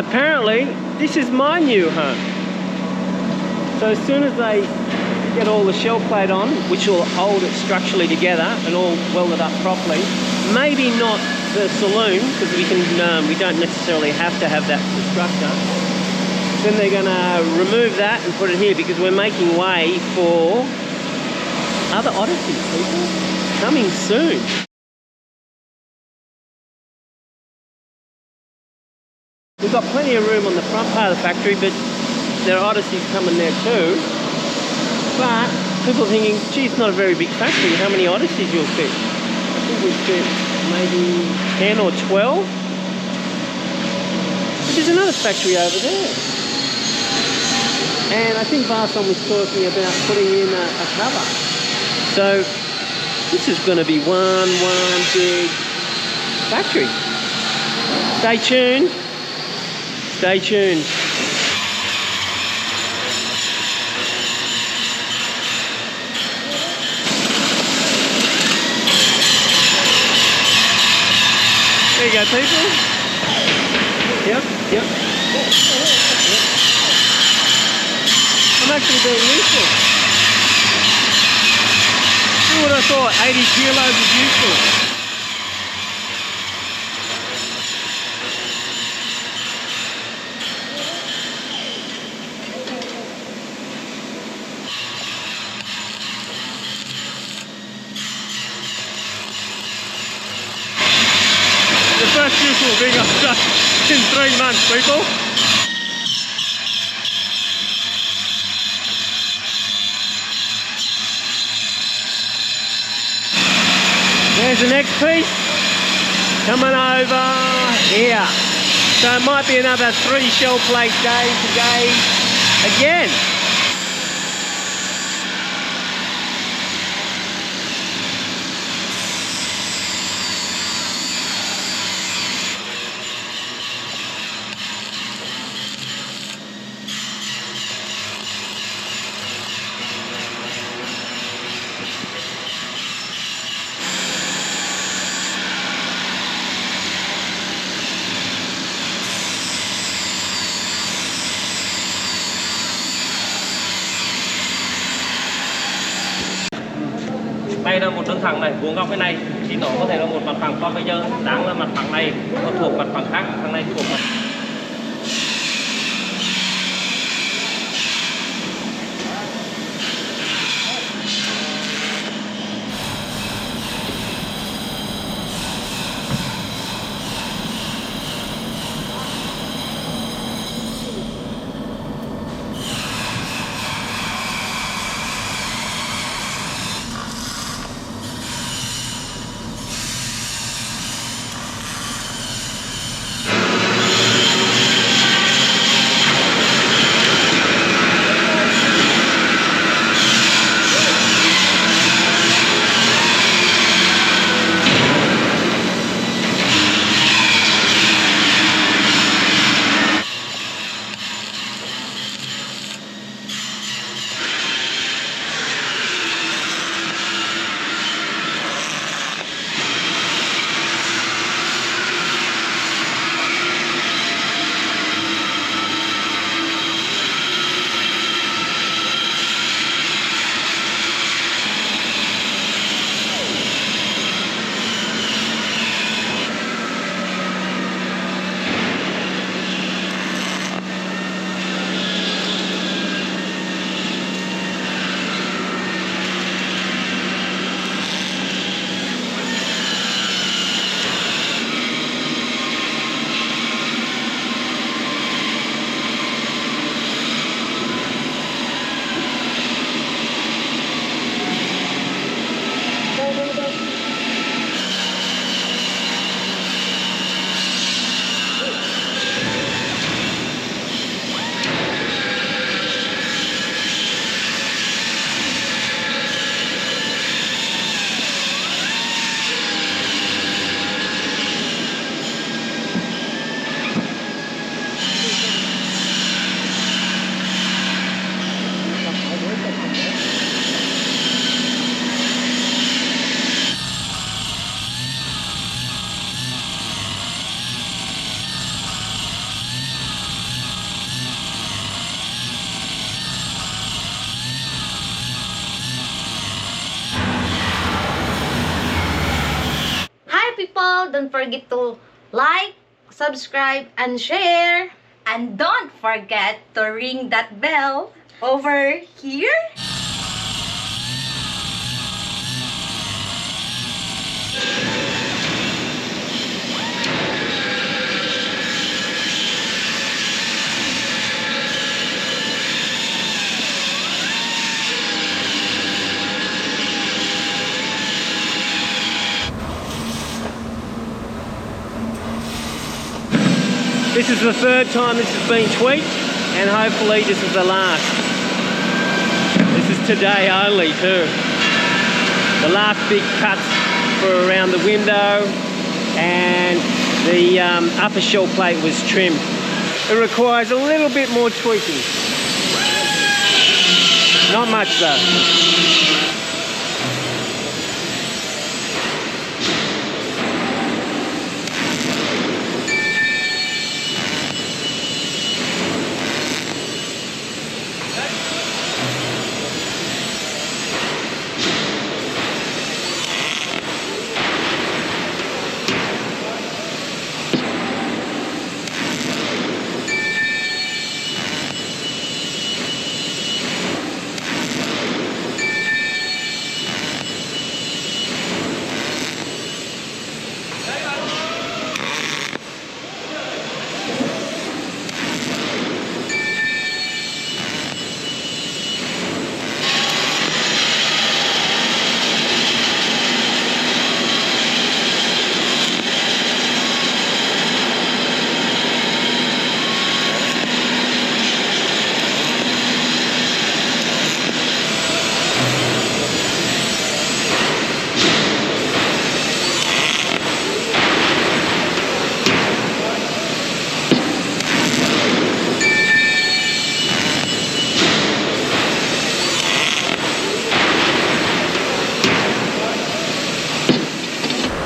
apparently this is my new home. So as soon as they get all the shell plate on, which will hold it structurally together and all welded up properly, maybe not the saloon, because we don't necessarily have to have that for the structure, then they're going to remove that and put it here, because we're making way for other oddities, people, coming soon. We've got plenty of room on the front part of the factory, but there are oddities coming there too. But people are thinking, gee, it's not a very big factory, how many oddities you'll fit? I think we fit maybe 10 or 12. But there's another factory over there. And I think Barson was talking about putting in a cover. So this is going to be one big factory. Stay tuned. Stay tuned. There you go, people. Yep. I'm actually being useful. Who would have thought 80 kilos is useful? The first useful thing I've done in 3 months, people. There's the next piece coming over here. So it might be another 3 shell plate days today again. Đây là một đường thẳng này, vuông góc cái này thì nó có thể là một mặt phẳng, còn bây giờ đang là mặt phẳng này nó thuộc mặt phẳng khác, thằng này thuộc mặt. don't forget to like, subscribe, and share. And don't forget to ring that bell over here. This is the third time this has been tweaked, and hopefully this is the last. This is today only too. The last big cuts for around the window, and the upper shell plate was trimmed. It requires a little bit more tweaking. Not much though.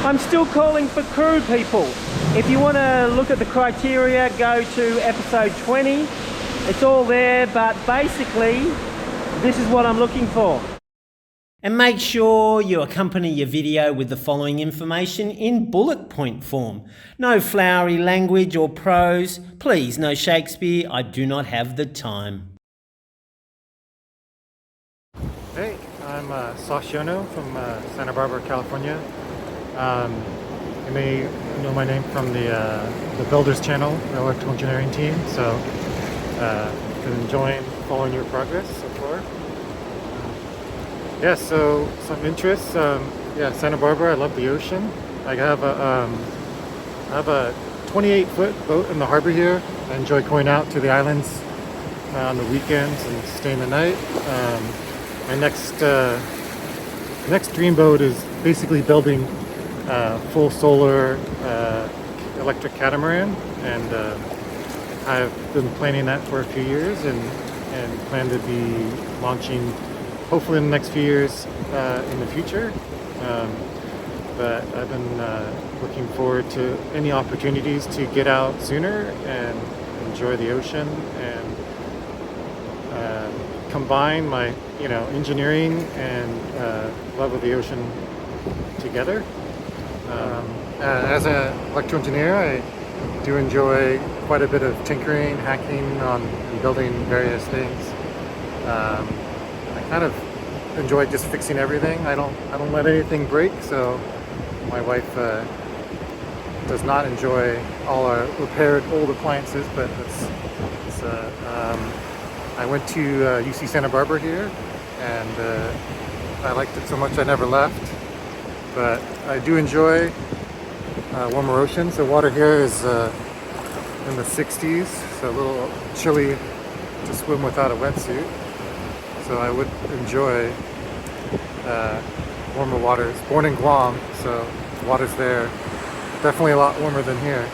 I'm still calling for crew, people. If you want to look at the criteria, go to episode 20. It's all there, but basically, this is what I'm looking for. And make sure you accompany your video with the following information in bullet point form. No flowery language or prose. Please, no Shakespeare. I do not have the time. Hey, I'm Sashono from Santa Barbara, California. You may know my name from the Builders channel, the electrical engineering team, so been enjoying following your progress so far. Yeah, so some interests. Yeah, Santa Barbara, I love the ocean. I have a 28-foot boat in the harbor here. I enjoy going out to the islands on the weekends and staying the night. My next dream boat is basically building full solar electric catamaran, and I've been planning that for a few years and plan to be launching hopefully in the next few years in the future. But I've been looking forward to any opportunities to get out sooner and enjoy the ocean and combine my engineering and love of the ocean together. As an electrical engineer, I do enjoy quite a bit of tinkering, hacking on and building various things. I kind of enjoy just fixing everything. I don't let anything break, so my wife does not enjoy all our repaired old appliances, but I went to UC Santa Barbara here, and I liked it so much I never left. But I do enjoy warmer oceans. The water here is in the 60s, so a little chilly to swim without a wetsuit. So I would enjoy warmer waters. Born in Guam, so the water's there definitely a lot warmer than here.